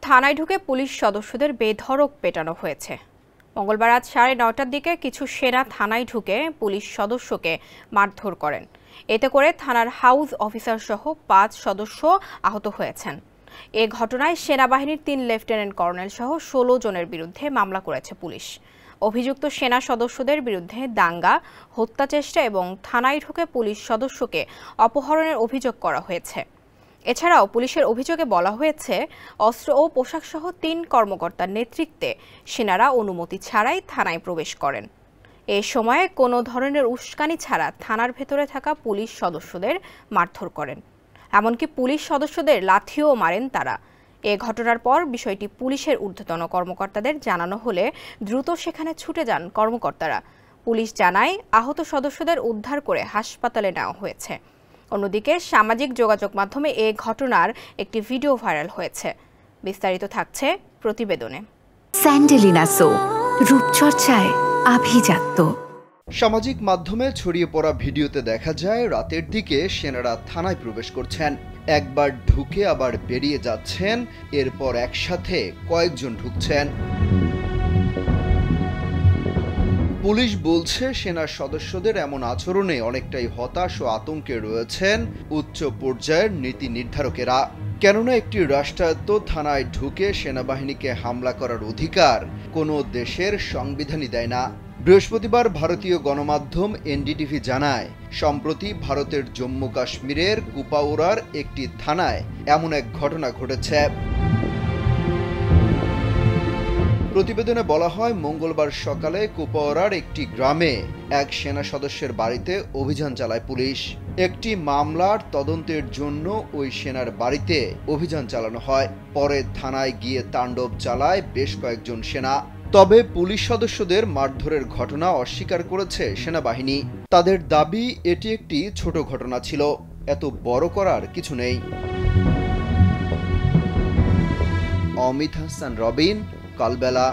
থানায় ঢুকে পুলিশ সদস্যদের বেধড়ক পেটানো হয়েছে। মঙ্গলবার রাত 9:30টার দিকে কিছু সেনা থানায় ঢুকে পুলিশ সদস্যকে মারধর করেন। এতে করে থানার হাউস অফিসার সহ 5 সদস্য আহত হয়েছেন। এ ঘটনায় সেনাবাহিনীর 3 লেফটেন্যান্ট কর্নেল সহ 16 জনের বিরুদ্ধে মামলা করেছে পুলিশ। অভিযুক্ত সেনা সদস্যদের বিরুদ্ধে দাঙ্গা, হত্যাচেষ্টা এবং থানায় ঢুকে পুলিশ সদস্যকে অপহরণের অভিযোগ করা হয়েছে। এছাড়াও পুলিশের অভিযোগে বলা হয়েছে, অস্ত্র ও পোশাকসহ 3 কর্মকর্তার নেতৃত্বে সেনারা অনুমতি ছাড়াই থানায় প্রবেশ করেন। এ সময়ে কোনো ধরনের উস্কানি ছাড়া থানার ভেতরে থাকা পুলিশ সদস্যদের মারধর করেন। এমনকি পুলিশ সদস্যদের লাথিও মারেন তারা। এ ঘটনার পর বিষয়টি পুলিশের ঊর্ধ্বতন কর্মকর্তাদের জানানো হলে দ্রুত সেখানে ছুটে যান কর্মকর্তারা। পুলিশ জানায়, আহত সদস্যদের উদ্ধার করে হাসপাতালে নেওয়া হয়েছে। অন্যদিকে সামাজিক যোগাযোগ মাধ্যমে এ ঘটনার একটি ভিডিও ভাইরাল হয়েছে। বিস্তারিত থাকছে প্রতিবেদনে। স্যান্ডেলিনা সো, রূপচর্চায় আভিজাত্য। সামাজিক মাধ্যমে ছড়িয়ে পড়া ভিডিওতে দেখা যায় রাতের দিকে সেনারা থানায় প্রবেশ করছেন। একবার ঢুকে আবার বেরিয়ে যাচ্ছেন, এরপর একসাথে কয়েকজন ঢুকছেন। পুলিশ বলছে, সেনা সদস্যদের এমন আচরণে অনেকটাই হতাশ ও আতঙ্কে রয়েছেন উচ্চ পর্যায়ের নীতি নির্ধারকেরা। কেননা একটি রাষ্ট্রায়ত্ত থানায় ঢুকে সেনাবাহিনীকে হামলা করার অধিকার কোনো দেশের সংবিধানই দেয় না। বৃহস্পতিবার ভারতীয় গণমাধ্যম এনডিটিভি জানায়, সম্প্রতি ভারতের জম্মু কাশ্মীরের কুপাউরার একটি থানায় এমন এক ঘটনা ঘটেছে। প্রতিবেদনে বলা হয়, মঙ্গলবার সকালে কুপাওয়ারার একটি গ্রামে এক সেনা সদস্যের বাড়িতে অভিযান চালায় পুলিশ। একটি মামলার তদন্তের জন্য ওই সেনার বাড়িতে অভিযান চালানো হয়। পরে থানায় গিয়ে তাণ্ডব চালায় বেশ কয়েকজন সেনা। তবে পুলিশ সদস্যদের মারধরের ঘটনা অস্বীকার করেছে সেনাবাহিনী। তাদের দাবি, এটি একটি ছোট ঘটনা ছিল, এত বড় করার কিছু নেই। অমিত হাসান রবিন, কালবেলা।